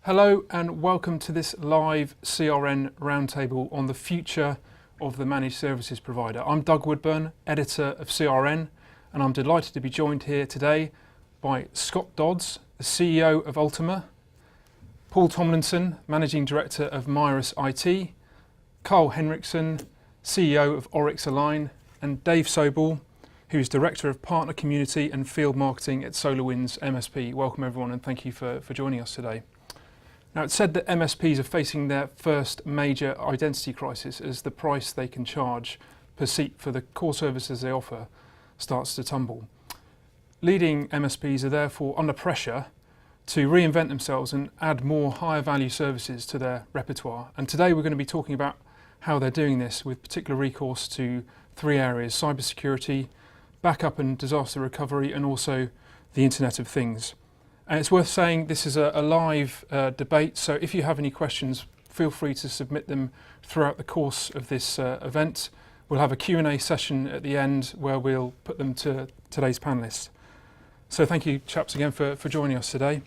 Hello and welcome to this live CRN Roundtable on the future of the managed services provider. I'm Doug Woodburn, editor of CRN, and I'm delighted to be joined here today by Scott Dodds, the CEO of Ultima, Paul Tomlinson, Managing Director of Myrus IT, Carl Henriksson, CEO of Oryx Align, and Dave Sobel, who is Director of Partner Community and Field Marketing at SolarWinds MSP. Welcome everyone and thank you for joining us today. Now, it's said that MSPs are facing their first major identity crisis as the price they can charge per seat for the core services they offer starts to tumble. Leading MSPs are therefore under pressure to reinvent themselves and add more higher value services to their repertoire. And today we're going to be talking about how they're doing this with particular recourse to three areas: cybersecurity, backup and disaster recovery, and also the Internet of Things. And it's worth saying this is a live debate, so if you have any questions, feel free to submit them throughout the course of this event. We'll have a Q&A session at the end where we'll put them to today's panellists. So thank you, chaps, again for joining us today.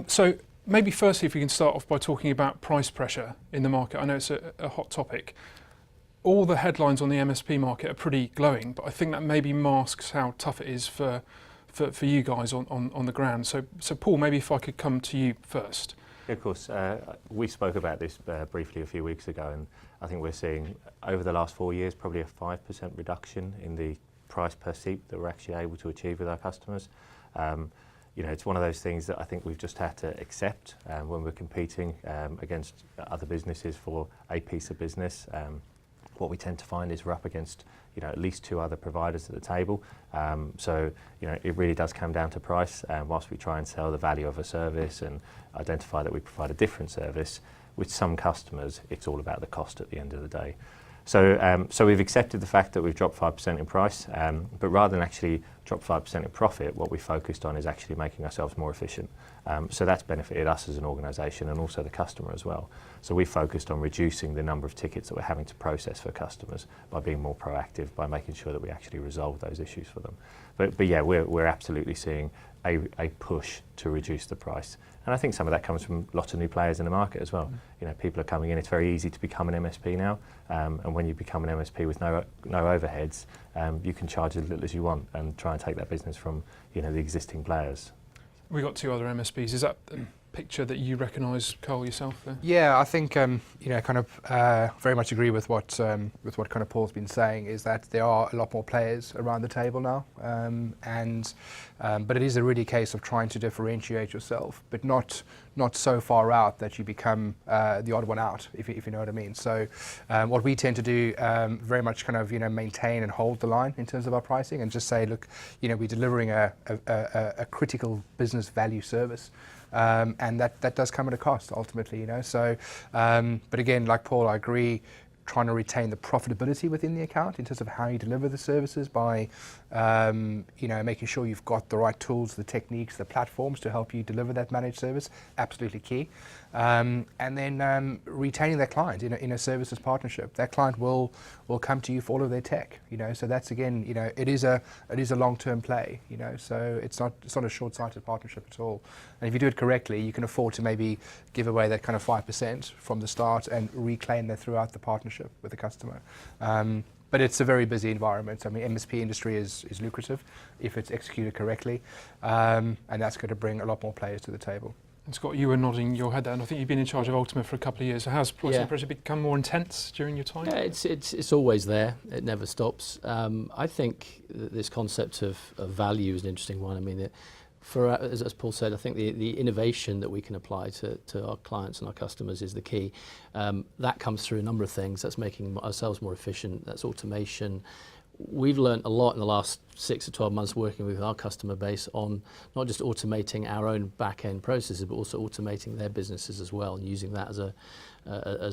So maybe firstly, if we can start off by talking about price pressure in the market. I know it's a hot topic. All the headlines on the MSP market are pretty glowing, but I think that maybe masks how tough it is for you guys on the ground. So Paul, maybe if I could come to you first. Yeah, of course. We spoke about this briefly a few weeks ago, and I think we're seeing over the last 4 years probably a 5% reduction in the price per seat that we're actually able to achieve with our customers. It's one of those things that I think we've just had to accept when we're competing against other businesses for a piece of business. What we tend to find is we're up against at least two other providers at the table. It really does come down to price. Whilst we try and sell the value of a service and identify that we provide a different service, with some customers, it's all about the cost at the end of the day. So we've accepted the fact that we've dropped 5% in price, but rather than actually drop 5% in profit, what we focused on is actually making ourselves more efficient. So that's benefited us as an organisation and also the customer as well. So we focused on reducing the number of tickets that we're having to process for customers by being more proactive, by making sure that we actually resolve those issues for them. But yeah, we're absolutely seeing a push to reduce the price. And I think some of that comes from lots of new players in the market as well. People are coming in. It's very easy to become an MSP now. And when you become an MSP with no overheads, you can charge as little as you want and try and take that business from the existing players. We've got two other MSPs. Is that a picture that you recognise, Carl, yourself there? Yeah, I think very much agree with what kind of Paul's been saying, is that there are a lot more players around the table now, but it is a really case of trying to differentiate yourself, but not so far out that you become the odd one out, if you know what I mean. So what we tend to do very much kind of maintain and hold the line in terms of our pricing, and just say, look, we're delivering a critical business value service. And that does come at a cost ultimately, So, but again, like Paul, I agree, trying to retain the profitability within the account in terms of how you deliver the services by, making sure you've got the right tools, the techniques, the platforms to help you deliver that managed service, absolutely key. And then retaining that client in a services partnership. That client will come to you for all of their tech, So that's again, it is a long-term play, So it's not a short-sighted partnership at all. And if you do it correctly, you can afford to maybe give away that kind of 5% from the start and reclaim that throughout the partnership with the customer. But it's a very busy environment. I mean, MSP industry is lucrative if it's executed correctly, and that's going to bring a lot more players to the table. And Scott, you were nodding your head there, and I think you've been in charge of Ultima for a couple of years. So has pricing pressure become more intense during your time? Yeah, it's always there. It never stops. I think this concept of value is an interesting one. I mean, as Paul said, I think the innovation that we can apply to our clients and our customers is the key. That comes through a number of things. That's making ourselves more efficient. That's automation. We've learned a lot in the last 6 to 12 months working with our customer base on not just automating our own back-end processes, but also automating their businesses as well, and using that as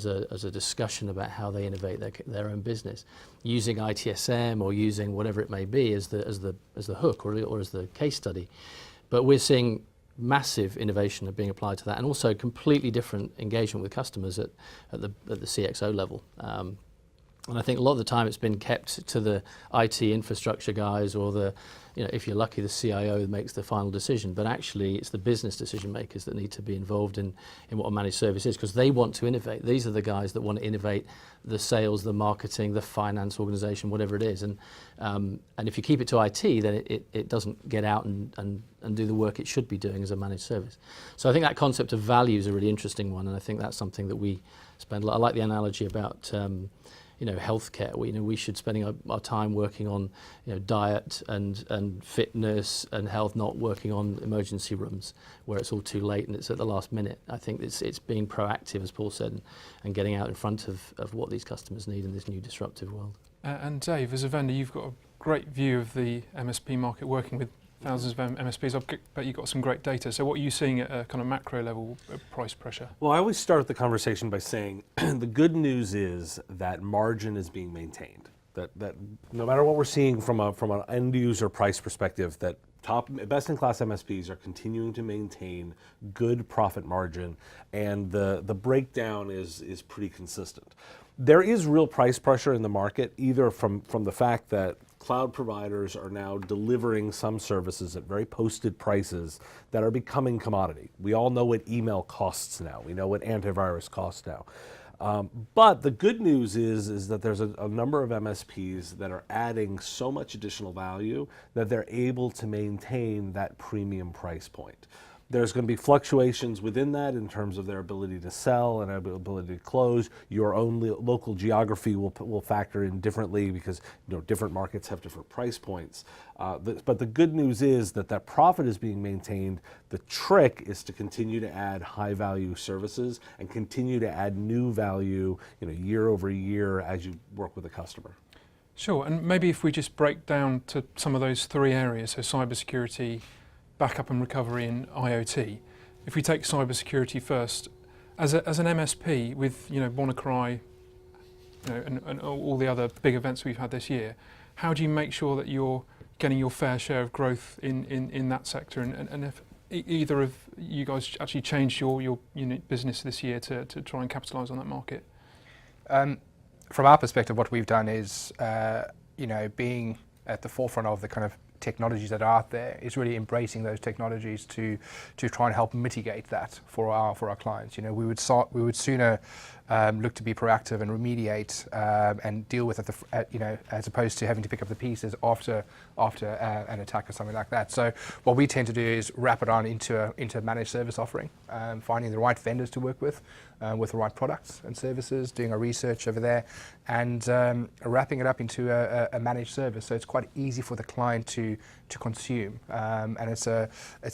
a discussion about how they innovate their own business, using ITSM or using whatever it may be as the hook or as the case study. But we're seeing massive innovation being applied to that, and also completely different engagement with customers at the CXO level. And I think a lot of the time it's been kept to the IT infrastructure guys or the, if you're lucky, the CIO makes the final decision. But actually, it's the business decision makers that need to be involved in what a managed service is, because they want to innovate. These are the guys that want to innovate the sales, the marketing, the finance organization, whatever it is. And if you keep it to IT, then it doesn't get out and do the work it should be doing as a managed service. So I think that concept of value is a really interesting one, and I think that's something that we spend a lot. I like the analogy about healthcare. We should spending our time working on diet and fitness and health, not working on emergency rooms where it's all too late and it's at the last minute. I think it's being proactive, as Paul said, and getting out in front of what these customers need in this new disruptive world. And Dave, as a vendor, you've got a great view of the MSP market, working with thousands of MSPs. I bet you've got some great data. So what are you seeing at a kind of macro level of price pressure? Well, I always start the conversation by saying the good news is that margin is being maintained. That no matter what we're seeing from an end user price perspective, that best in class MSPs are continuing to maintain good profit margin, and the breakdown is pretty consistent. There is real price pressure in the market, either from the fact that cloud providers are now delivering some services at very posted prices that are becoming commodity. We all know what email costs now. We know what antivirus costs now. But the good news is that there's a number of MSPs that are adding so much additional value that they're able to maintain that premium price point. There's going to be fluctuations within that in terms of their ability to sell and ability to close. Your own local geography will factor in differently, because different markets have different price points. But the good news is that profit is being maintained. The trick is to continue to add high value services and continue to add new value year over year as you work with a customer. Sure, and maybe if we just break down to some of those three areas, so cybersecurity, backup and recovery, and IoT. If we take cybersecurity first, as an MSP with WannaCry, and all the other big events we've had this year, how do you make sure that you're getting your fair share of growth in that sector? And if either of you guys actually changed your unit business this year to try and capitalise on that market? From our perspective, what we've done is, being at the forefront of the kind of technologies that are out there, is really embracing those technologies to try and help mitigate that for our clients. We would sooner look to be proactive and remediate and deal with it, as opposed to having to pick up the pieces after an attack or something like that. So what we tend to do is wrap it on into a managed service offering, finding the right vendors to work with the right products and services, doing our research over there, and wrapping it up into a managed service. So it's quite easy for the client to consume, and it's a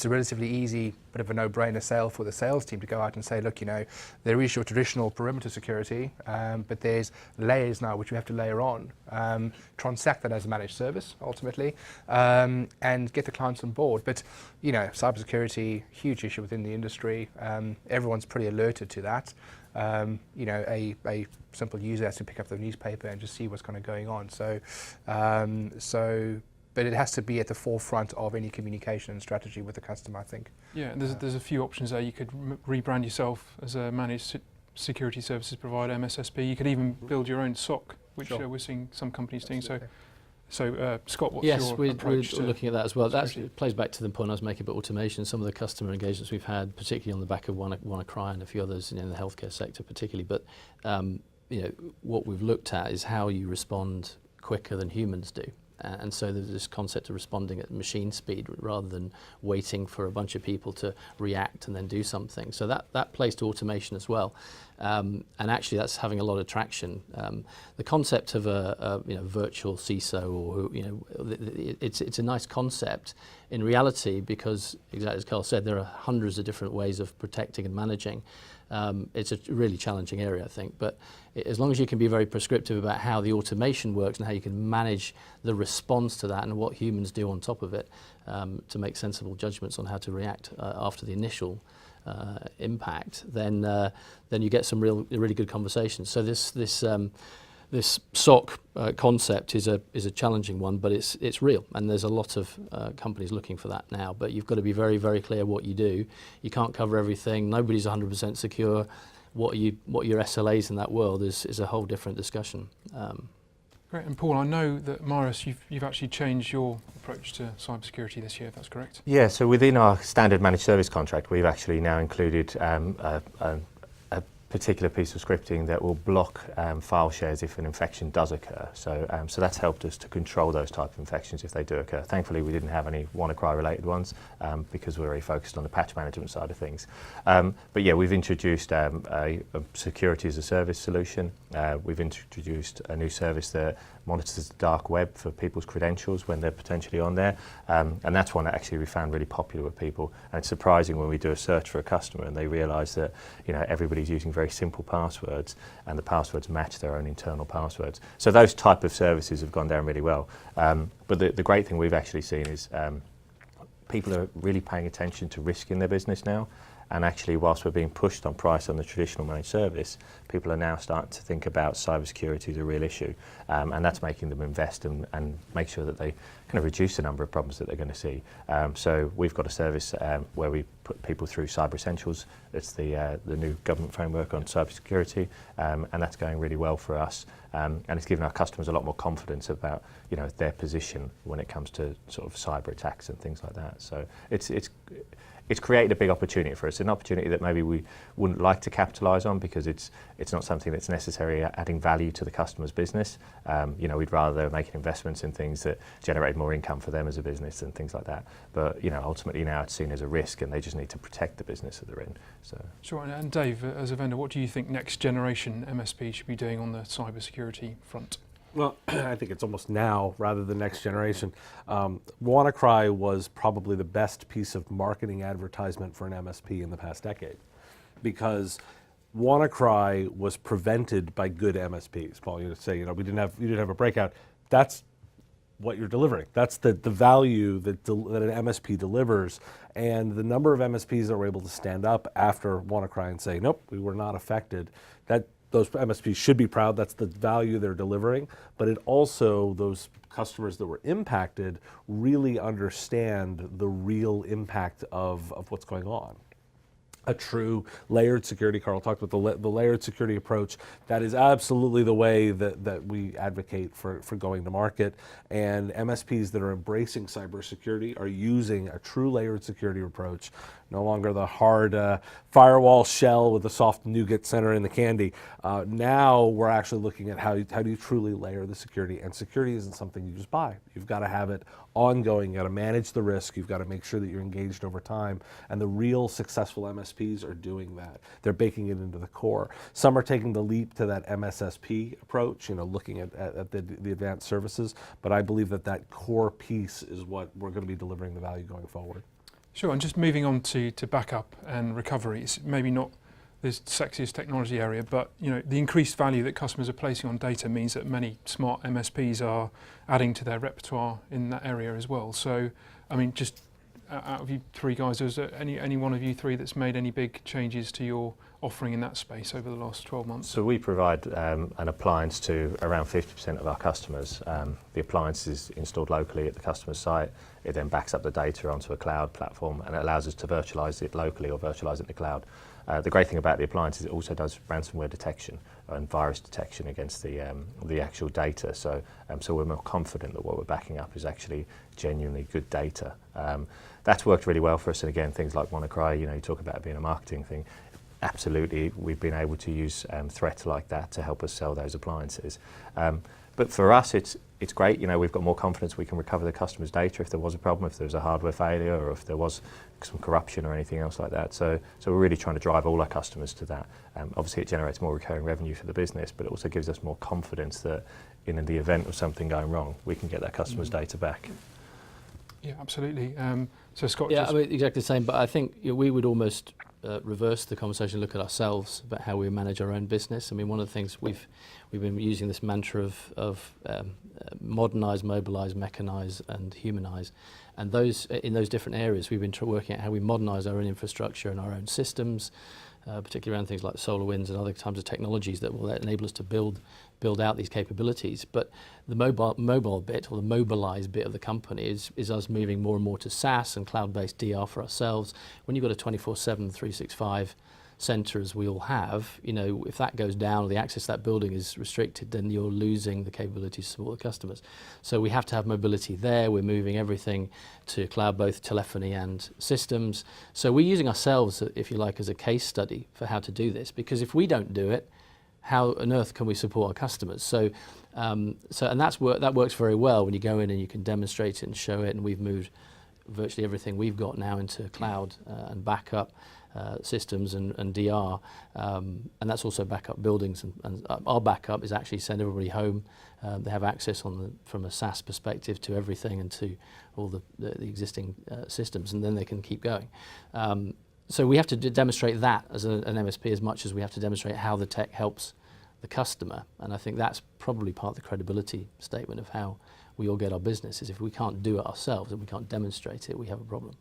relatively easy, bit of a no-brainer sale for the sales team to go out and say, look, there is your traditional perimeter security, but there's layers now which we have to layer on, transact that as a managed service ultimately, and get the clients on board. But cybersecurity, huge issue within the industry. Everyone's pretty alerted to that. A simple user has to pick up the newspaper and just see what's kind of going on. But it has to be at the forefront of any communication and strategy with the customer, I think. Yeah, and there's a few options there. You could rebrand yourself as a managed security services provider, MSSP. You could even build your own SOC, which we're seeing some companies doing. So, Scott, what's your approach to looking at that as well. That plays back to the point I was making about automation. Some of the customer engagements we've had, particularly on the back of WannaCry and a few others in the healthcare sector particularly. But what we've looked at is how you respond quicker than humans do. And so there's this concept of responding at machine speed rather than waiting for a bunch of people to react and then do something. So that plays to automation as well. And actually that's having a lot of traction. The concept of a virtual CISO, or it's a nice concept in reality, because exactly as Carl said, there are hundreds of different ways of protecting and managing. It's a really challenging area, I think, but as long as you can be very prescriptive about how the automation works and how you can manage the response to that and what humans do on top of it, to make sensible judgments on how to react after the initial impact, then you get some really good conversations. So this SOC concept is a challenging one, but it's real, and there's a lot of companies looking for that now. But you've got to be very, very clear what you do. You can't cover everything. Nobody's 100% secure. what your SLAs in that world is a whole different discussion. Great. And Paul, I know that Maris, you've actually changed your approach to cybersecurity this year, if that's correct. Yeah, so within our standard managed service contract, we've actually now included a particular piece of scripting that will block file shares if an infection does occur. So that's helped us to control those type of infections if they do occur. Thankfully, we didn't have any WannaCry related ones because we're very focused on the patch management side of things. But yeah, we've introduced a security as a service solution. We've introduced a new service that monitors the dark web for people's credentials when they're potentially on there. And that's one that actually we found really popular with people. And it's surprising when we do a search for a customer and they realise that, you know, everybody's using very simple passwords and the passwords match their own internal passwords. So those type of services have gone down really well. But the great thing we've actually seen is people are really paying attention to risk in their business now. And actually, whilst we're being pushed on price on the traditional managed service, people are now starting to think about cybersecurity as a real issue. And that's making them invest and make sure that they kind of reduce the number of problems that they're going to see. So we've got a service where we put people through Cyber Essentials. It's the new government framework on cybersecurity, and that's going really well for us. And it's given our customers a lot more confidence about, you know, their position when it comes to sort of cyber attacks and things like that. So it's created a big opportunity for us, an opportunity that maybe we wouldn't like to capitalise on because it's not something that's necessarily adding value to the customer's business. You know, we'd rather they're making investments in things that generate more income for them as a business and things like that. But, you know, ultimately now it's seen as a risk and they just need to protect the business that they're in. So. Sure, and Dave, as a vendor, what do you think next generation MSP should be doing on the cybersecurity front? Well, I think it's almost now rather than next generation. WannaCry was probably the best piece of marketing advertisement for an MSP in the past decade because WannaCry was prevented by good MSPs. Paul, you say, you know, you didn't have a breakout. That's what you're delivering. That's the value that an MSP delivers, and the number of MSPs that were able to stand up after WannaCry and say, nope, we were not affected. Those MSPs should be proud. That's the value they're delivering. But it also, those customers that were impacted really understand the real impact of what's going on. A true layered security, Carl talked about the layered security approach. That is absolutely the way that we advocate for going to market. And MSPs that are embracing cybersecurity are using a true layered security approach, no longer the hard firewall shell with the soft nougat center in the candy. Now we're actually looking at how do you truly layer the security, and security isn't something you just buy. You've got to have it ongoing, you've got to manage the risk, you've got to make sure that you're engaged over time, and the real successful MSPs are doing that. They're baking it into the core. Some are taking the leap to that MSSP approach, you know, looking at the advanced services, but I believe that core piece is what we're going to be delivering the value going forward. Sure, and just moving on to backup and recovery, it's maybe not the sexiest technology area, but you know, the increased value that customers are placing on data means that many smart MSPs are adding to their repertoire in that area as well. So, I mean, just out of you three guys, is there any one of you three that's made any big changes to your offering in that space over the last 12 months? So we provide an appliance to around 50% of our customers. The appliance is installed locally at the customer's site. It then backs up the data onto a cloud platform and it allows us to virtualize it locally or virtualize it in the cloud. The great thing about the appliance is it also does ransomware detection and virus detection against the actual data. So we're more confident that what we're backing up is actually genuinely good data. That's worked really well for us. And again, things like WannaCry, you know, you talk about it being a marketing thing. Absolutely, we've been able to use threats like that to help us sell those appliances. But for us, it's great. You know, we've got more confidence we can recover the customer's data if there was a problem, if there was a hardware failure, or if there was some corruption or anything else like that. So we're really trying to drive all our customers to that. Obviously, it generates more recurring revenue for the business, but it also gives us more confidence that in the event of something going wrong, we can get that customer's data back. Yeah, absolutely. So Scott, yeah, I mean, exactly the same. But I think we would almost reverse the conversation, look at ourselves about how we manage our own business. I mean, one of the things we've been using this mantra of modernise, mobilise, mechanise, and humanise, and those in those different areas, we've been working at how we modernise our own infrastructure and our own systems, particularly around things like SolarWinds and other types of technologies that will enable us to build out these capabilities. But the mobile bit, or the mobilise bit of the company is us moving more and more to SaaS and cloud-based DR for ourselves. When you've got a 24/7, 365 centre as we all have, you know, if that goes down or the access to that building is restricted, then you're losing the capability to support the customers. So we have to have mobility there. We're moving everything to cloud, both telephony and systems. So we're using ourselves, if you like, as a case study for how to do this, because if we don't do it, how on earth can we support our customers? So, and that works very well when you go in and you can demonstrate it and show it, and we've moved virtually everything we've got now into cloud and backup systems and DR, and that's also backup buildings. And our backup is actually send everybody home. They have access from a SaaS perspective to everything and to all the existing systems, and then they can keep going. So we have to demonstrate that as an MSP as much as we have to demonstrate how the tech helps the customer. And I think that's probably part of the credibility statement of how we all get our business, is if we can't do it ourselves and we can't demonstrate it, we have a problem.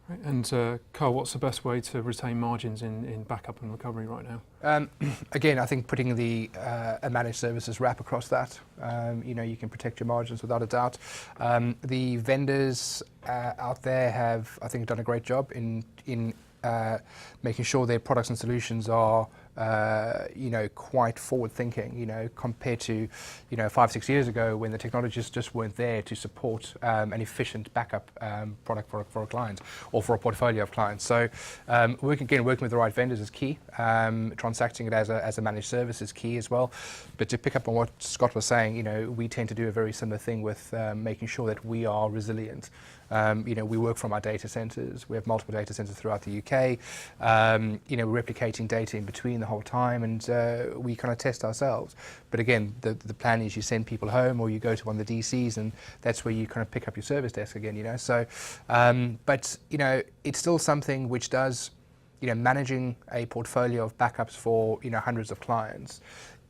Right. And Carl, what's the best way to retain margins in backup and recovery right now? Again, I think putting a managed services wrap across that, you know, you can protect your margins without a doubt. The vendors out there have, I think, done a great job in making sure their products and solutions are, you know, quite forward thinking, you know, compared to, you know, 5-6 years ago when the technologists just weren't there to support an efficient backup product for a client or for a portfolio of clients. So working with the right vendors is key. Transacting it as a managed service is key as well. But to pick up on what Scott was saying, you know, we tend to do a very similar thing with making sure that we are resilient. You know, we work from our data centers. We have multiple data centers throughout the UK. You know, we're replicating data in between the whole time, and we kind of test ourselves. But again, the plan is you send people home, or you go to one of the DCs, and that's where you kind of pick up your service desk again. You know, so but you know, it's still something which does, you know, managing a portfolio of backups for, you know, hundreds of clients.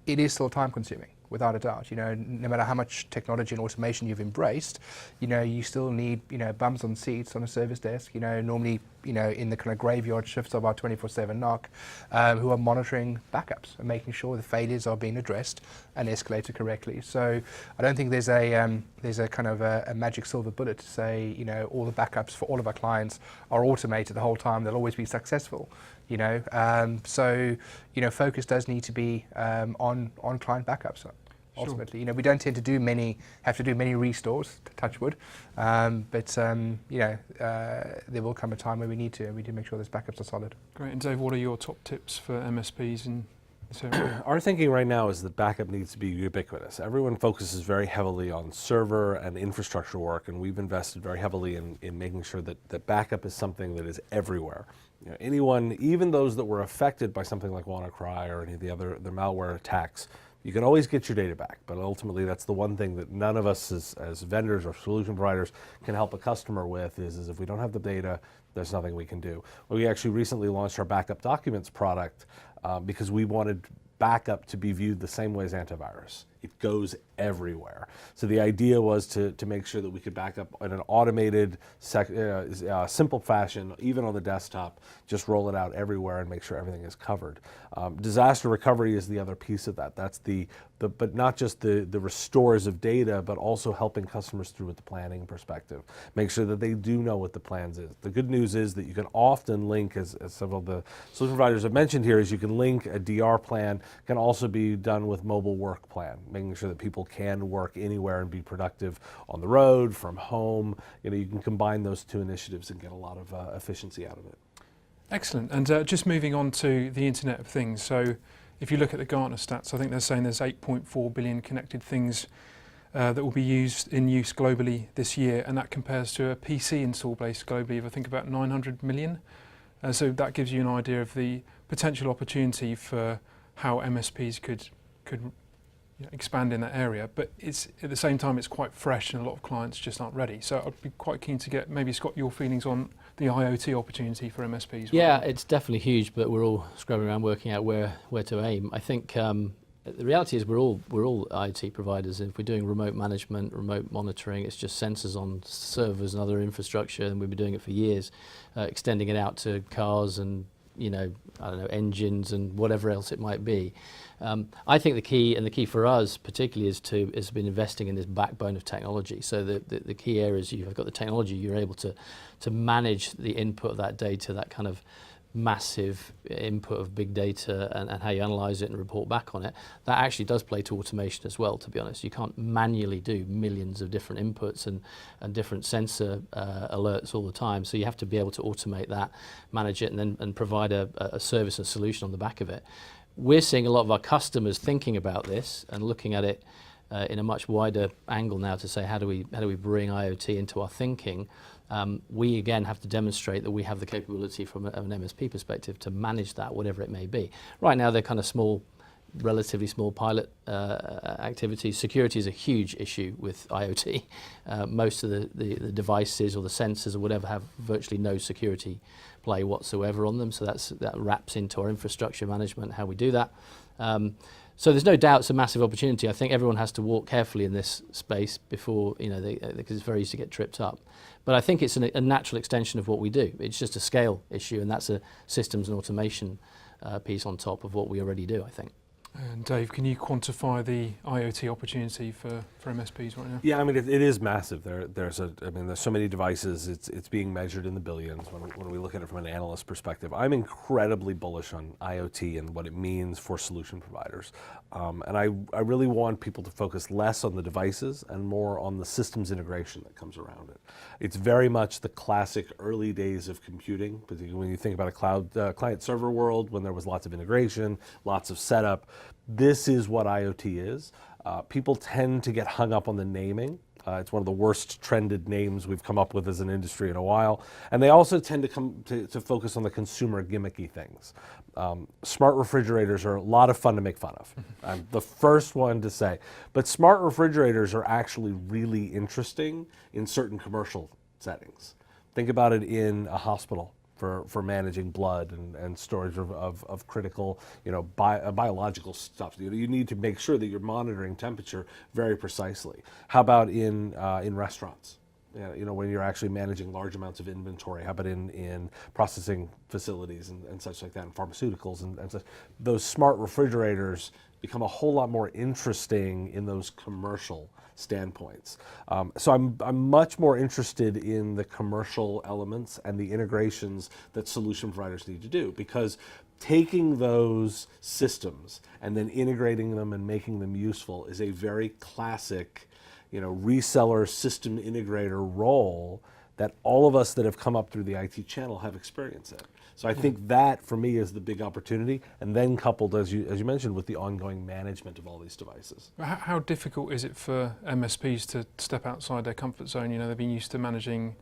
It is still time consuming, without a doubt. You know, no matter how much technology and automation you've embraced, you know, you still need, you know, bums on seats on a service desk, you know, normally, you know, in the kind of graveyard shifts of our 24/7 knock, who are monitoring backups and making sure the failures are being addressed and escalated correctly. So I don't think there's a kind of a magic silver bullet to say, you know, all the backups for all of our clients are automated the whole time, they'll always be successful. You know, so, you know, focus does need to be on client backups. Ultimately, sure. You know, we don't tend to have to do many restores, touch wood, but you know, there will come a time where we need to, and we do make sure those backups are solid. Great. And Dave, what are your top tips for MSPs in this area? Our thinking right now is that backup needs to be ubiquitous. Everyone focuses very heavily on server and infrastructure work, and we've invested very heavily in making sure that backup is something that is everywhere. You know, anyone, even those that were affected by something like WannaCry or any of the malware attacks, you can always get your data back, but ultimately that's the one thing that none of us as vendors or solution providers can help a customer with is if we don't have the data, there's nothing we can do. We actually recently launched our backup documents product because we wanted backup to be viewed the same way as antivirus. It goes everywhere. So the idea was to make sure that we could back up in an automated, simple fashion, even on the desktop, just roll it out everywhere and make sure everything is covered. Disaster recovery is the other piece of that. That's but not just the restores of data, but also helping customers through with the planning perspective. Make sure that they do know what the plans is. The good news is that you can often link, as several of the solution providers have mentioned here, is you can link a DR plan, can also be done with mobile work plan, making sure that people can work anywhere and be productive on the road, from home. You know, you can combine those two initiatives and get a lot of efficiency out of it. Excellent. And just moving on to the Internet of Things. So if you look at the Gartner stats, I think they're saying there's 8.4 billion connected things that will be in use globally this year, and that compares to a PC install base globally of I think about 900 million. So that gives you an idea of the potential opportunity for how MSPs could expand in that area, but it's at the same time it's quite fresh and a lot of clients just aren't ready. So I'd be quite keen to get maybe Scott your feelings on the IoT opportunity for MSPs. Yeah, it's definitely huge, but we're all scrubbing around working out where to aim. I think the reality is we're all IoT providers. If we're doing remote management, remote monitoring, it's just sensors on servers and other infrastructure, and we've been doing it for years, extending it out to cars and, you know, I don't know, engines and whatever else it might be. I think the key for us particularly is been investing in this backbone of technology. So the key areas, you've got the technology, you're able to manage the input of that data, that kind of massive input of big data and how you analyze it and report back on it, that actually does play to automation as well, to be honest. You can't manually do millions of different inputs and different sensor alerts all the time, so you have to be able to automate that, manage it, and provide a service and solution on the back of it. We're seeing a lot of our customers thinking about this and looking at it in a much wider angle now to say, how do we bring IoT into our thinking? We again have to demonstrate that we have the capability from an MSP perspective to manage that, whatever it may be. Right now they're kind of small, relatively small pilot activities. Security is a huge issue with IoT. Most of the devices or the sensors or whatever have virtually no security play whatsoever on them, so that wraps into our infrastructure management, how we do that. So there's no doubt it's a massive opportunity. I think everyone has to walk carefully in this space before, because it's very easy to get tripped up. But I think it's a natural extension of what we do. It's just a scale issue, and that's a systems and automation piece on top of what we already do, I think. And Dave, can you quantify the IoT opportunity for MSPs right now? Yeah, I mean, it is massive. There's so many devices. It's being measured in the billions when we look at it from an analyst perspective. I'm incredibly bullish on IoT and what it means for solution providers. And I really want people to focus less on the devices and more on the systems integration that comes around it. It's very much the classic early days of computing, particularly when you think about a cloud client-server world, when there was lots of integration, lots of setup. This is what IoT is. People tend to get hung up on the naming. It's one of the worst trended names we've come up with as an industry in a while. And they also tend to focus on the consumer gimmicky things. Smart refrigerators are a lot of fun to make fun of. I'm the first one to say. But smart refrigerators are actually really interesting in certain commercial settings. Think about it in a hospital for managing blood and storage of critical, biological stuff. You need to make sure that you're monitoring temperature very precisely. How about in restaurants? When you're actually managing large amounts of inventory. How about in processing facilities and such like that, and pharmaceuticals and such. Those smart refrigerators become a whole lot more interesting in those commercial standpoints. So I'm much more interested in the commercial elements and the integrations that solution providers need to do, because taking those systems and then integrating them and making them useful is a very classic, reseller system integrator role that all of us that have come up through the IT channel have experience in. So I think that, for me, is the big opportunity, and then coupled, as you mentioned, with the ongoing management of all these devices. How difficult is it for MSPs to step outside their comfort zone? They've been used to managing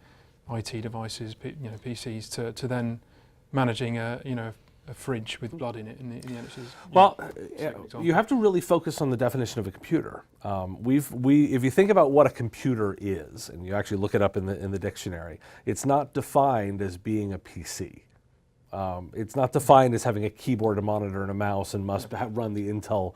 IT devices, PCs, to then managing a fridge with blood in it in the NHS. Well, you have to really focus on the definition of a computer. If you think about what a computer is, and you actually look it up in the dictionary, it's not defined as being a PC. It's not defined as having a keyboard, a monitor, and a mouse, and must run the Intel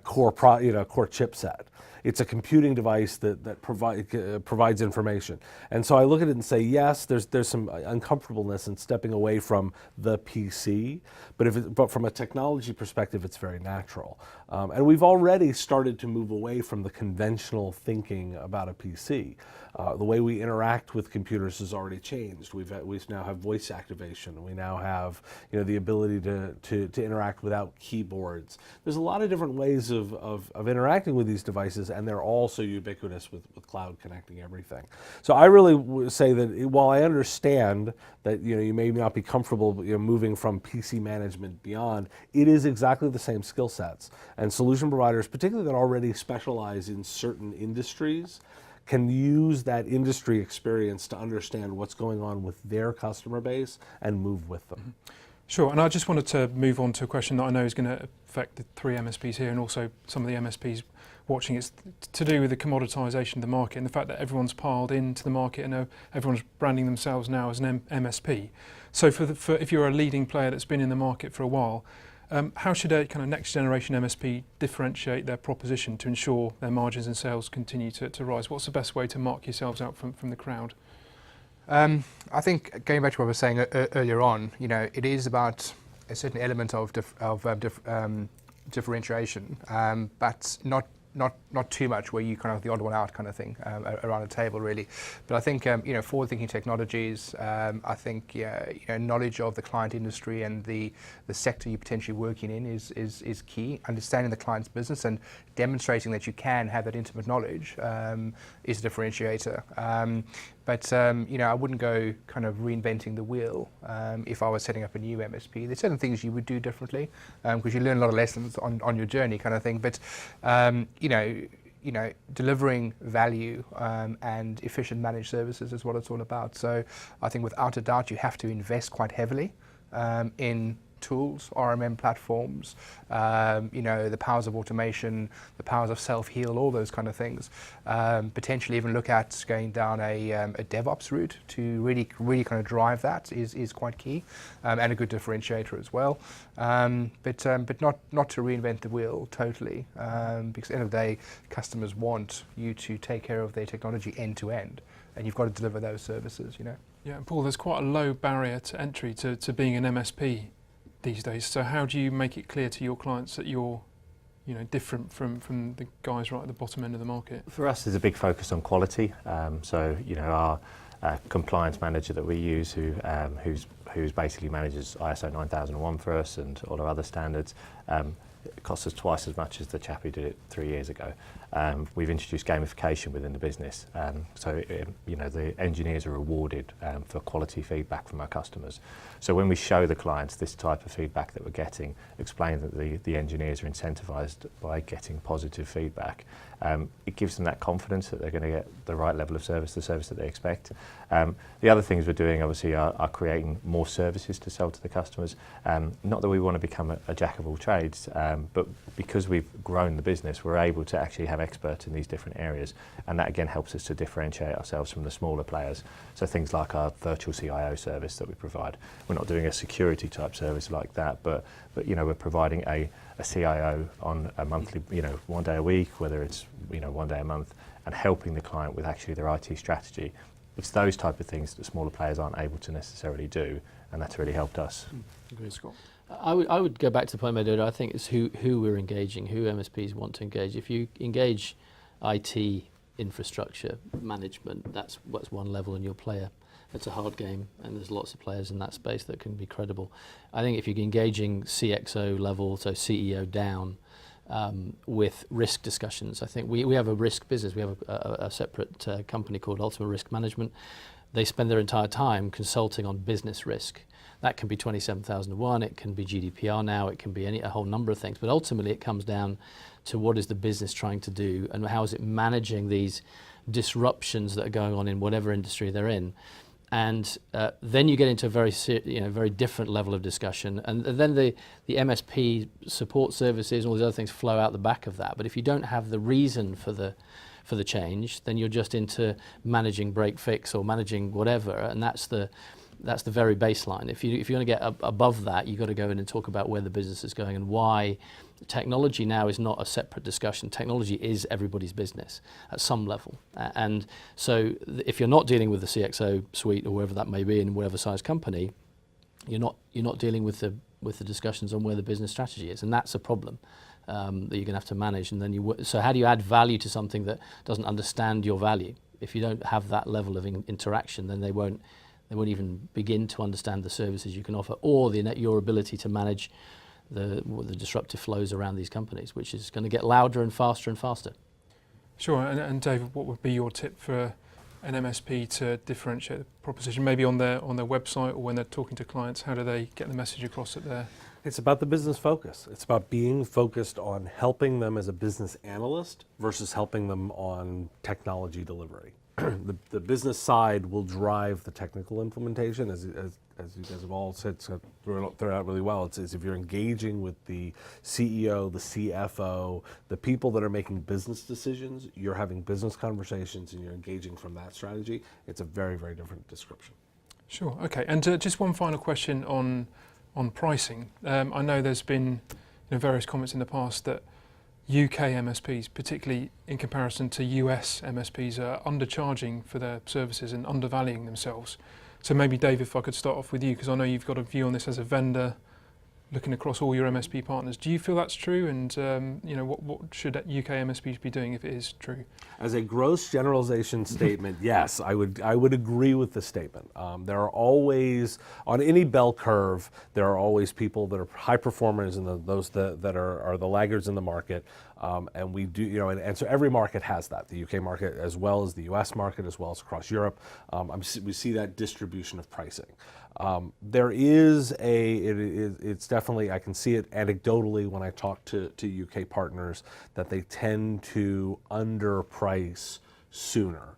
core chipset. It's a computing device that provides information. And so I look at it and say, yes, there's some uncomfortableness in stepping away from the PC, but from a technology perspective, it's very natural. And we've already started to move away from the conventional thinking about a PC. The way we interact with computers has already changed. We now have voice activation. We now have the ability to interact without keyboards. There's a lot of different ways of interacting with these devices, and they're all so ubiquitous with cloud connecting everything. So I really would say that while I understand that you may not be comfortable moving from PC management beyond, it is exactly the same skill sets. And solution providers, particularly that already specialize in certain industries, can use that industry experience to understand what's going on with their customer base and move with them. Sure, and I just wanted to move on to a question that I know is going to affect the three MSPs here and also some of the MSPs watching. It's to do with the commoditisation of the market and the fact that everyone's piled into the market and everyone's branding themselves now as an MSP. So if you're a leading player that's been in the market for a while, how should a kind of next generation MSP differentiate their proposition to ensure their margins and sales continue to rise? What's the best way to mark yourselves out from the crowd? I think going back to what I was saying earlier on, it is about a certain element of differentiation, but not not too much where you kind of the odd one out kind of thing around the table really. But I think forward-thinking technologies. I think knowledge of the client industry and the sector you're potentially working in is key. Understanding the client's business and demonstrating that you can have that intimate knowledge is a differentiator. But I wouldn't go kind of reinventing the wheel if I was setting up a new MSP. There's certain things you would do differently because you learn a lot of lessons on your journey kind of thing. But delivering value and efficient managed services is what it's all about. So I think without a doubt you have to invest quite heavily in tools, RMM platforms, the powers of automation, the powers of self-heal, all those kind of things. Potentially even look at going down a DevOps route to really kind of drive that is quite key and a good differentiator as well. But not to reinvent the wheel totally, because at the end of the day, customers want you to take care of their technology end to end, and you've got to deliver those services. Yeah, and Paul, there's quite a low barrier to entry to being an MSP these days. So how do you make it clear to your clients that you're different from the guys right at the bottom end of the market? For us, there's a big focus on quality. Our compliance manager that we use, who's basically manages ISO 9001 for us and all our other standards, it costs us twice as much as the chap who did it 3 years ago. We've introduced gamification within the business, the engineers are rewarded for quality feedback from our customers. So when we show the clients this type of feedback that we're getting, explain that the engineers are incentivised by getting positive feedback, it gives them that confidence that they're going to get the right level of service, the service that they expect. The other things we're doing obviously are creating more services to sell to the customers. Not that we want to become a jack of all trades, but because we've grown the business, we're able to actually have experts in these different areas, and that again helps us to differentiate ourselves from the smaller players. So things like our virtual CIO service that we provide. We're not doing a security type service like that, but we're providing a CIO on a monthly, 1 day a week, whether it's 1 day a month, and helping the client with actually their IT strategy. It's those type of things that smaller players aren't able to necessarily do, and that's really helped us. Agreed, Scott. I would go back to the point I made earlier. I think it's who we're engaging, who MSPs want to engage. If you engage IT infrastructure management, that's one level, and you'll play it's a hard game, and there's lots of players in that space that can be credible. I think if you're engaging CXO level, so CEO down, with risk discussions, I think we have a risk business. We have a separate company called Ultimate Risk Management. They spend their entire time consulting on business risk. That can be 27001, it can be GDPR now, it can be a whole number of things. But ultimately it comes down to what is the business trying to do and how is it managing these disruptions that are going on in whatever industry they're in. And then you get into a very different level of discussion. And then the MSP support services and all these other things flow out the back of that. But if you don't have the reason for the change, then you're just into managing break fix or managing whatever, and that's the very baseline. If you're going to get above that, you've got to go in and talk about where the business is going and why. Technology now is not a separate discussion. Technology is everybody's business at some level. And so if you're not dealing with the CXO suite or wherever that may be in whatever size company, you're not dealing with the discussions on where the business strategy is, and that's a problem that you're going to have to manage. And then so how do you add value to something that doesn't understand your value? If you don't have that level of interaction, then they won't even begin to understand the services you can offer or your ability to manage the disruptive flows around these companies, which is going to get louder and faster and faster. Sure, and David, what would be your tip for an MSP to differentiate the proposition, maybe on their website or when they're talking to clients? How do they get the message across at their... It's about the business focus. It's about being focused on helping them as a business analyst versus helping them on technology delivery. The business side will drive the technical implementation, as you guys have all said, so throw out really well. It's if you're engaging with the CEO, the CFO, the people that are making business decisions, you're having business conversations and you're engaging from that strategy. It's a very, very different description. Sure, okay. And just one final question on pricing. I know there's been various comments in the past that UK MSPs, particularly in comparison to US MSPs, are undercharging for their services and undervaluing themselves. So maybe, Dave, if I could start off with you, because I know you've got a view on this as a vendor looking across all your MSP partners. Do you feel that's true? And what should UK MSPs be doing if it is true? As a gross generalization statement, yes, I would agree with the statement. There are always, on any bell curve, there are always people that are high performers and those that are the laggards in the market. And we do, and so every market has that. The UK market, as well as the US market, as well as across Europe. We see that distribution of pricing. There is it's definitely, I can see it anecdotally when I talk to UK partners, that they tend to underprice sooner.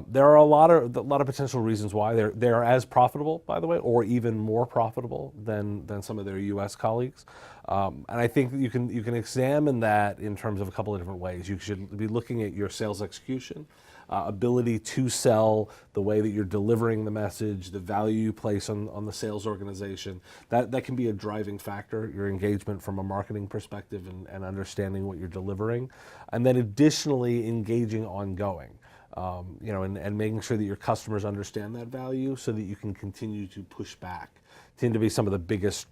There are a lot of potential reasons why they're as profitable, by the way, or even more profitable than some of their US colleagues. And I think you can examine that in terms of a couple of different ways. You should be looking at your sales execution, ability to sell, the way that you're delivering the message, the value you place on the sales organization. That can be a driving factor, your engagement from a marketing perspective and understanding what you're delivering. And then additionally, engaging ongoing. And making sure that your customers understand that value so that you can continue to push back. Tend to be some of the biggest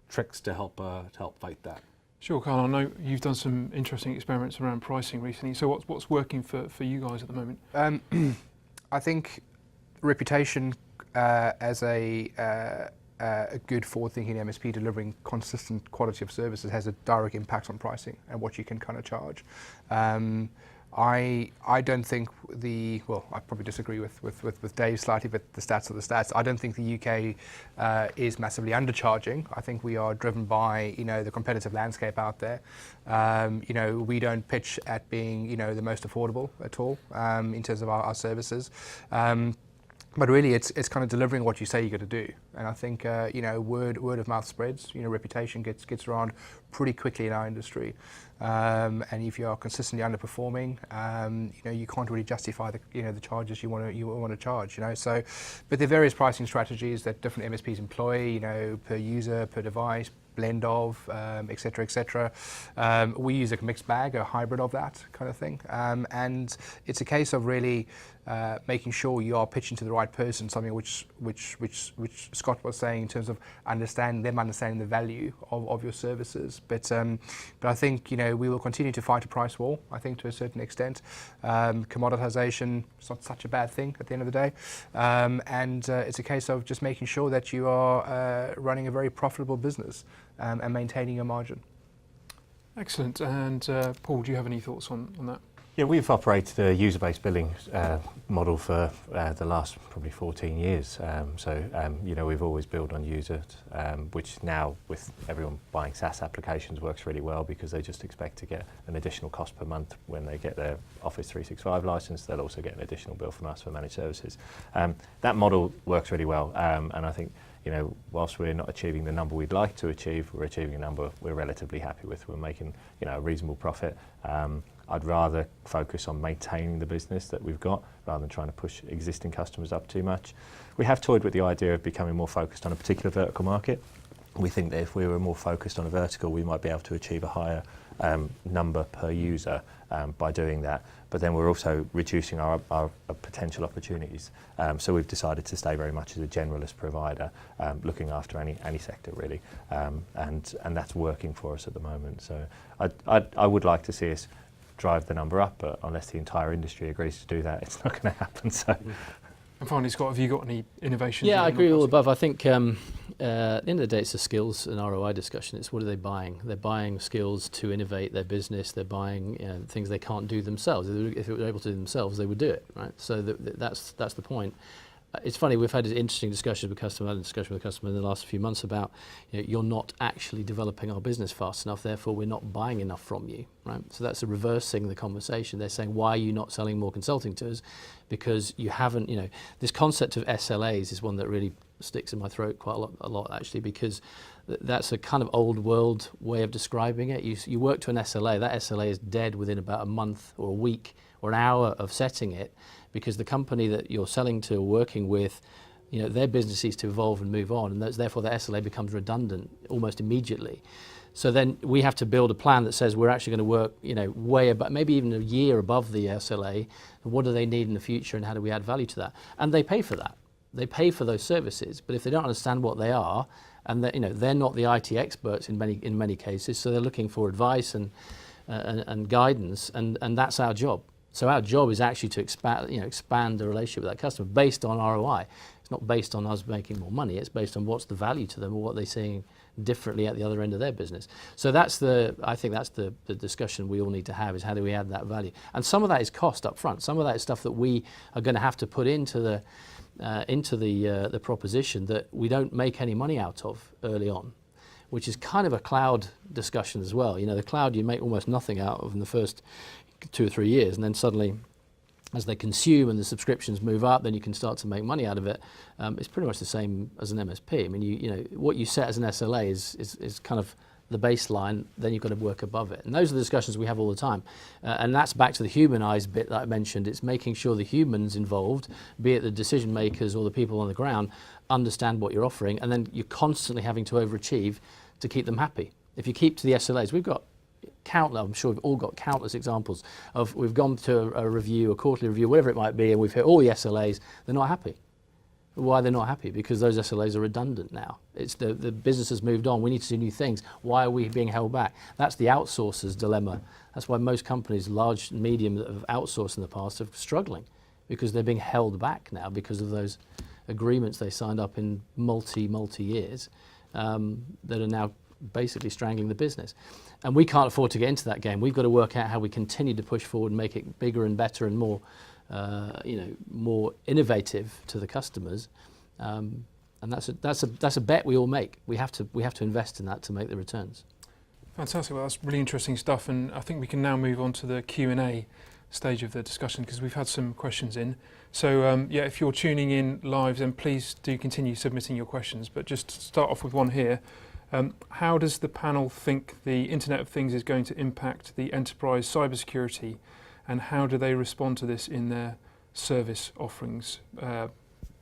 tricks to help fight that. Sure, Carl. I know you've done some interesting experiments around pricing recently. So what's working for you guys at the moment? I think reputation as a good forward-thinking MSP delivering consistent quality of services has a direct impact on pricing and what you can kind of charge. I don't think I probably disagree with Dave slightly, but the stats are the stats. I don't think the UK is massively undercharging. I think we are driven by the competitive landscape out there. We don't pitch at being the most affordable at all in terms of our services. But really, it's kind of delivering what you say you're going to do, and I think word of mouth spreads. Reputation gets around pretty quickly in our industry, and if you are consistently underperforming, you can't really justify the charges you want to charge. So, but there are various pricing strategies that different MSPs employ. Per user, per device, blend of, et cetera, et cetera. We use a mixed bag, a hybrid of that kind of thing, and it's a case of really making sure you are pitching to the right person, something which Scott was saying in terms of understanding the value of your services. But I think we will continue to fight a price war. I think to a certain extent, commoditization is not such a bad thing at the end of the day, and it's a case of just making sure that you are running a very profitable business and maintaining your margin. Excellent. And Paul, do you have any thoughts on that? Yeah, we've operated a user-based billing model for the last probably 14 years. We've always billed on users, which now with everyone buying SaaS applications works really well because they just expect to get an additional cost per month when they get their Office 365 license. They'll also get an additional bill from us for managed services. That model works really well, and I think whilst we're not achieving the number we'd like to achieve, we're achieving a number we're relatively happy with. We're making a reasonable profit. I'd rather focus on maintaining the business that we've got rather than trying to push existing customers up too much. We have toyed with the idea of becoming more focused on a particular vertical market. We think that if we were more focused on a vertical, we might be able to achieve a higher number per user by doing that. But then we're also reducing our potential opportunities. So we've decided to stay very much as a generalist provider, looking after any sector really, and that's working for us at the moment. So I would like to see us drive the number up, but unless the entire industry agrees to do that, it's not going to happen. So. And finally, Scott, have you got any innovations? Yeah, I agree with all above. I think at the end of the day, it's a skills and ROI discussion. It's what are they buying? They're buying skills to innovate their business. They're buying things they can't do themselves. If they were able to do themselves, they would do it, right? So that's the point. It's funny, we've had interesting discussions with customers, in the last few months about you're not actually developing our business fast enough, therefore we're not buying enough from you, right? So that's reversing the conversation. They're saying, why are you not selling more consulting to us? Because you haven't, this concept of SLAs is one that really sticks in my throat quite a lot actually, because that's a kind of old world way of describing it. You work to an SLA, that SLA is dead within about a month or a week or an hour of setting it, because the company that you're selling to or working with, their business needs to evolve and move on, and therefore the SLA becomes redundant almost immediately. So then we have to build a plan that says we're actually going to work, way above, maybe even a year above the SLA. And what do they need in the future, and how do we add value to that? And they pay for that. They pay for those services, but if they don't understand what they are, and they're not the IT experts in many cases, so they're looking for advice and guidance, and that's our job. So our job is actually to expand the relationship with that customer based on ROI. It's not based on us making more money. It's based on what's the value to them or what they're seeing differently at the other end of their business. So I think that's the discussion we all need to have, is how do we add that value? And some of that is cost up front. Some of that is stuff that we are going to have to put into the proposition that we don't make any money out of early on, which is kind of a cloud discussion as well. The cloud you make almost nothing out of in the first 2 or 3 years, and then suddenly, as they consume and the subscriptions move up, then you can start to make money out of it. It's pretty much the same as an MSP. I mean, what you set as an SLA is kind of the baseline, then you've got to work above it. And those are the discussions we have all the time. And that's back to the humanized bit that I mentioned. It's making sure the humans involved, be it the decision makers or the people on the ground, understand what you're offering, and then you're constantly having to overachieve to keep them happy. If you keep to the SLAs, we've got countless, I'm sure we've all got countless examples of we've gone to a review, a quarterly review, whatever it might be, and we've hit all the SLAs, they're not happy. Why they're not happy? Because those SLAs are redundant now. It's the business has moved on. We need to do new things. Why are we being held back? That's the outsourcer's dilemma. That's why most companies, large and medium, that have outsourced in the past are struggling, because they're being held back now because of those agreements they signed up in multi years that are now basically strangling the business. And we can't afford to get into that game. We've got to work out how we continue to push forward and make it bigger and better and more more innovative to the customers, and that's a bet we all make. We have to invest in that to make the returns. Fantastic. Well, that's really interesting stuff, and I think we can now move on to the Q&A stage of the discussion, because we've had some questions in. So if you're tuning in live, then please do continue submitting your questions. But just to start off with one here. How does the panel think the Internet of Things is going to impact the enterprise cybersecurity, and how do they respond to this in their service offerings?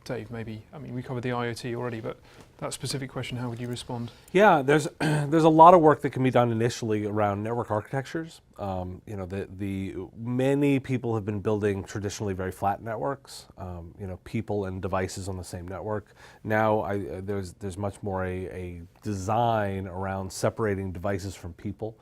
Dave, maybe. I mean, we covered the IoT already, but that specific question, how would you respond? Yeah, there's a lot of work that can be done initially around network architectures. Many people have been building traditionally very flat networks. People and devices on the same network. Now there's much more a design around separating devices from people.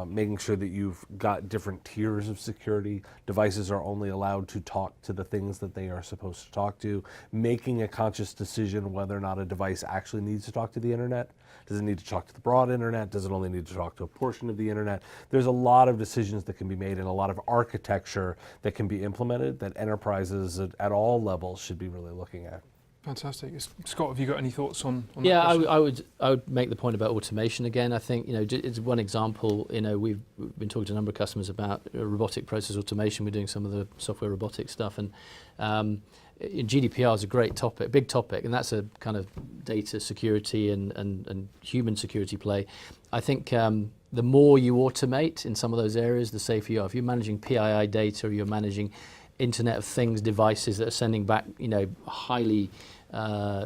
Making sure that you've got different tiers of security. Devices are only allowed to talk to the things that they are supposed to talk to. Making a conscious decision whether or not a device actually needs to talk to the internet. Does it need to talk to the broad internet? Does it only need to talk to a portion of the internet? There's a lot of decisions that can be made and a lot of architecture that can be implemented that enterprises at all levels should be really looking at. Fantastic. Scott, have you got any thoughts on that? Yeah, I would make the point about automation again. I think it's one example. We've been talking to a number of customers about robotic process automation. We're doing some of the software robotic stuff, and GDPR is a great topic, big topic, and that's a kind of data security and human security play. I think the more you automate in some of those areas, the safer you are. If you're managing PII data, or you're managing Internet of Things devices that are sending back, highly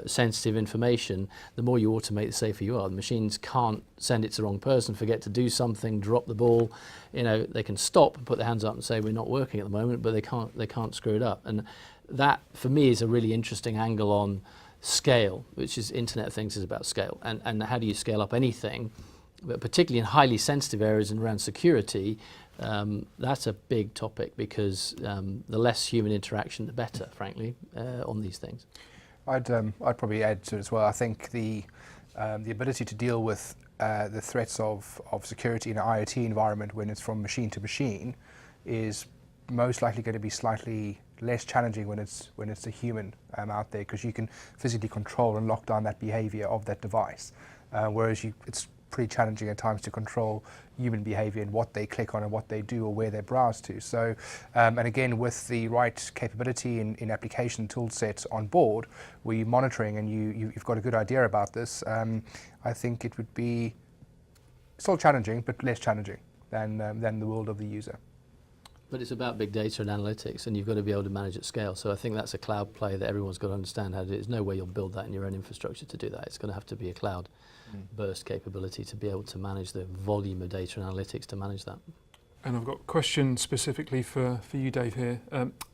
sensitive information, the more you automate, the safer you are. The machines can't send it to the wrong person, forget to do something, drop the ball. They can stop and put their hands up and say we're not working at the moment, but they can't screw it up. And that, for me, is a really interesting angle on scale, which is Internet of Things is about scale. And how do you scale up anything, but particularly in highly sensitive areas and around security. That's a big topic, because the less human interaction, the better, frankly, on these things. I'd probably add to it as well. I think the ability to deal with the threats of security in an IoT environment when it's from machine to machine is most likely going to be slightly less challenging when it's a human out there, because you can physically control and lock down that behavior of that device, whereas it's pretty challenging at times to control human behavior and what they click on and what they do or where they browse to. So, and again, with the right capability in application tool sets on board, where you're monitoring and you've got a good idea about this, I think it would be still challenging, but less challenging than the world of the user. But it's about big data and analytics, and you've got to be able to manage at scale. So I think that's a cloud play that everyone's got to understand how to do. There's no way you'll build that in your own infrastructure to do that. It's going to have to be a cloud burst capability to be able to manage the volume of data and analytics to manage that. And I've got a question specifically for you, Dave, here.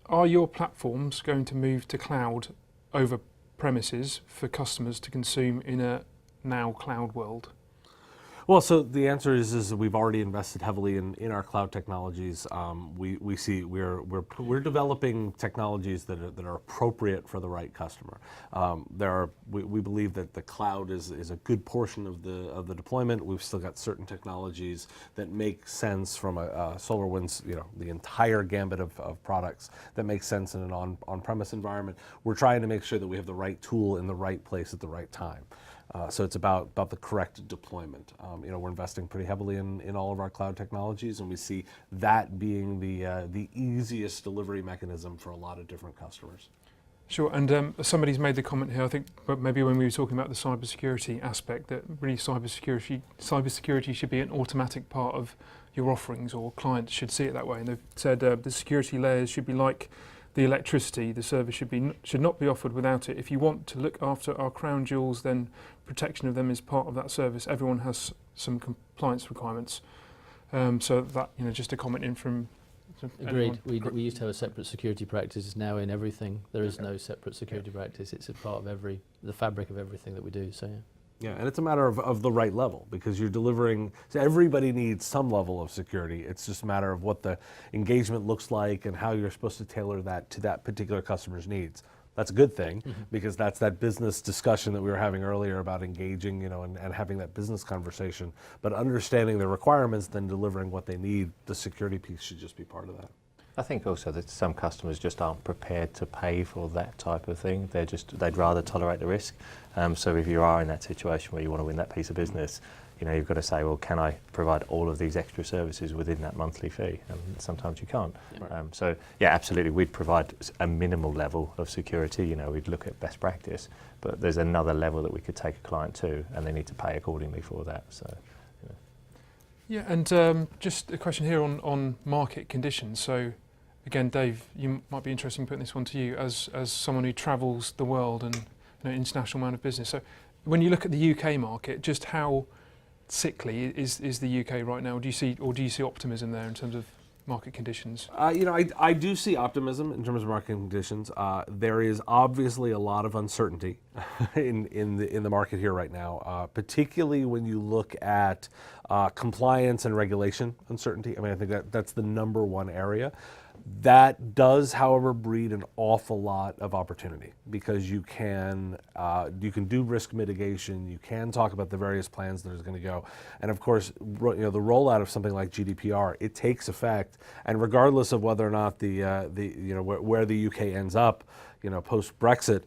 Are your platforms going to move to cloud over premises for customers to consume in a now cloud world? Well, so the answer is we've already invested heavily in our cloud technologies. We see we're developing technologies that are appropriate for the right customer. We believe that the cloud is a good portion of the deployment. We've still got certain technologies that make sense from a SolarWinds, the entire gambit of products that make sense in an on-premise environment. We're trying to make sure that we have the right tool in the right place at the right time. So it's about the correct deployment. We're investing pretty heavily in all of our cloud technologies, and we see that being the easiest delivery mechanism for a lot of different customers. Sure, and somebody's made the comment here, I think, but maybe when we were talking about the cybersecurity aspect, that really cybersecurity should be an automatic part of your offerings, or clients should see it that way. And they've said the security layers should be like the electricity. The service should not be offered without it. If you want to look after our crown jewels, then protection of them is part of that service. Everyone has some compliance requirements. So that, just a comment in from Agreed. We used to have a separate security practice. It's now in everything. There is no separate security practice. It's a part of the fabric of everything that we do. So yeah. Yeah, and it's a matter of the right level, because you're delivering, so everybody needs some level of security. It's just a matter of what the engagement looks like and how you're supposed to tailor that to that particular customer's needs. That's a good thing, because that's that business discussion that we were having earlier about engaging, and having that business conversation. But understanding the requirements, then delivering what they need, the security piece should just be part of that. I think also that some customers just aren't prepared to pay for that type of thing. They'd rather tolerate the risk. So if you are in that situation where you want to win that piece of business, you've got to say, well, can I provide all of these extra services within that monthly fee? And sometimes you can't. Right. So yeah, absolutely, we'd provide a minimal level of security. We'd look at best practice, but there's another level that we could take a client to, and they need to pay accordingly for that. So. Yeah, and just a question here on market conditions. So again, Dave, you might be interested in putting this one to you as someone who travels the world and international amount of business. So when you look at the UK market, just how sickly is the UK right now? Do you see optimism there in terms of market conditions? I do see optimism in terms of market conditions. There is obviously a lot of uncertainty in the market here right now, particularly when you look at compliance and regulation uncertainty. I mean, I think that's the number one area. That does, however, breed an awful lot of opportunity, because you can do risk mitigation, you can talk about the various plans that is going to go, and of course, the rollout of something like GDPR, it takes effect, and regardless of whether or not where the UK ends up, post Brexit,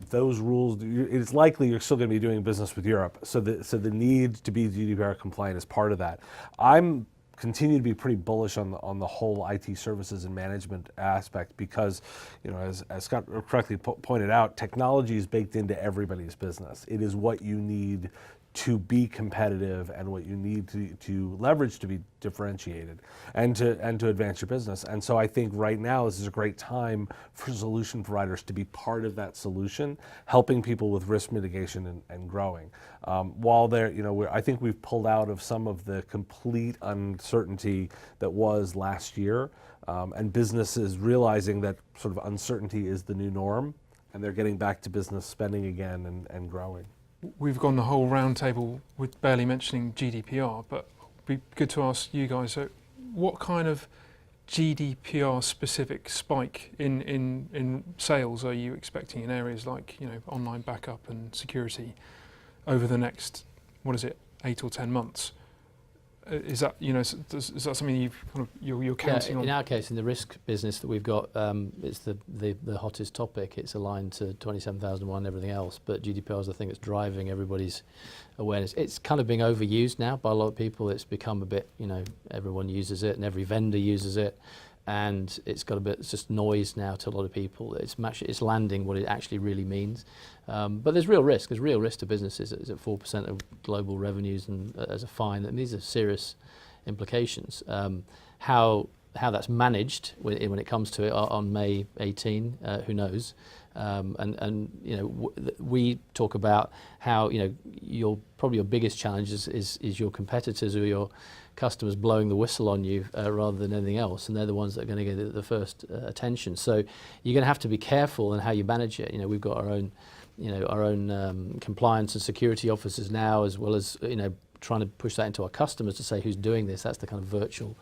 those rules, it's likely you're still going to be doing business with Europe, so the need to be GDPR compliant is part of that. I'm continue to be pretty bullish on the whole IT services and management aspect, because as Scott correctly pointed out, technology is baked into everybody's business. It is what you need to be competitive and what you need to leverage to be differentiated and to advance your business. And so I think right now this is a great time for solution providers to be part of that solution, helping people with risk mitigation and growing. While I think we've pulled out of some of the complete uncertainty that was last year, and businesses realizing that sort of uncertainty is the new norm, and they're getting back to business spending again and growing. We've gone the whole roundtable with barely mentioning GDPR, but it'd be good to ask you guys, so what kind of GDPR specific spike in sales are you expecting in areas like online backup and security over the next 8 or 10 months? Is that is that something you're counting on? In our case, in the risk business that we've got, it's the hottest topic. It's aligned to 27001 and everything else, but GDPR is the thing that's driving everybody's awareness. It's kind of being overused now by a lot of people. It's become a bit, everyone uses it and every vendor uses it, and it's just noise now to a lot of people. It's landing what it actually really means. But there's real risk. There's real risk to businesses. It's at 4% of global revenues and as a fine. And these are serious implications. How that's managed when it comes to it on May 18, who knows? We talk about how probably your biggest challenge is your competitors or your customers blowing the whistle on you rather than anything else, and they're the ones that are going to get the first attention. So you're going to have to be careful in how you manage it. We've got our own our own compliance and security officers now, as well as trying to push that into our customers to say who's doing this. That's the kind of virtual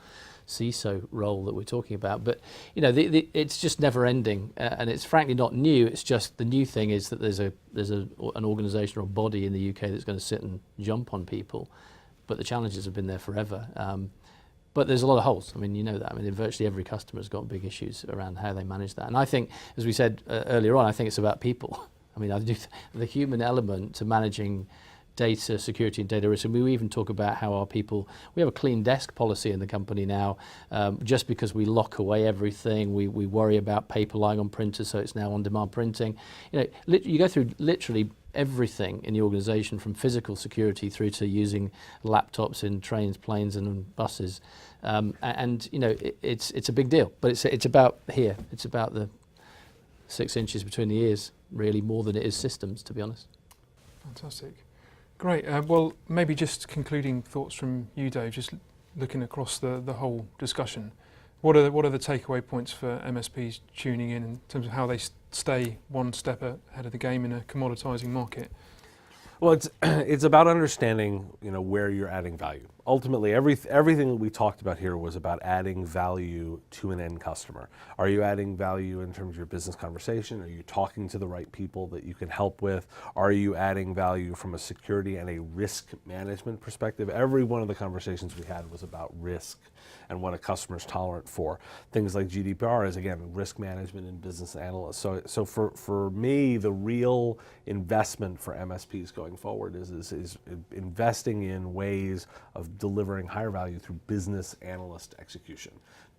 CISO role that we're talking about. But it's just never ending, and it's frankly not new. It's just the new thing is that there's an organisation or body in the UK that's going to sit and jump on people, but the challenges have been there forever. But there's a lot of holes. I mean, you know that. I mean, virtually every customer's got big issues around how they manage that. And I think, as we said earlier on, I think it's about people. I mean, I do the human element to managing data security and data risk. And we even talk about how our people, we have a clean desk policy in the company now, just because we lock away everything. We worry about paper lying on printers, so it's now on-demand printing. You go through literally everything in the organisation, from physical security through to using laptops in trains, planes, and buses. It's a big deal, but it's about here. It's about the 6 inches between the ears, really, more than it is systems, to be honest. Fantastic. Great. Well, maybe just concluding thoughts from you, Dave, just looking across the whole discussion. What are the takeaway points for MSPs tuning in terms of how they stay one step ahead of the game in a commoditizing market? Well, it's about understanding, where you're adding value. Ultimately, everything that we talked about here was about adding value to an end customer. Are you adding value in terms of your business conversation? Are you talking to the right people that you can help with? Are you adding value from a security and a risk management perspective? Every one of the conversations we had was about risk and what a customer's tolerant for. Things like GDPR is, again, risk management and business analysts. So for me, the real investment for MSPs going forward is investing in ways of delivering higher value through business analyst execution,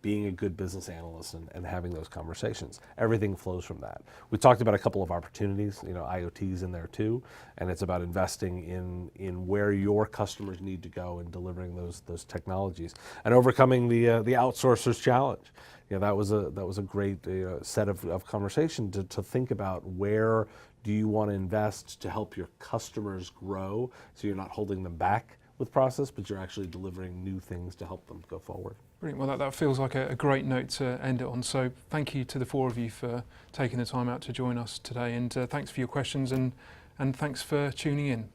being a good business analyst and having those conversations. Everything flows from that. We talked about a couple of opportunities, IoT's in there too, and it's about investing in where your customers need to go and delivering those technologies and overcoming the outsourcer's challenge. That was a great set of conversation to think about where do you want to invest to help your customers grow so you're not holding them back with process, but you're actually delivering new things to help them go forward. Brilliant. Well, that feels like a great note to end it on. So thank you to the four of you for taking the time out to join us today, and thanks for your questions and thanks for tuning in.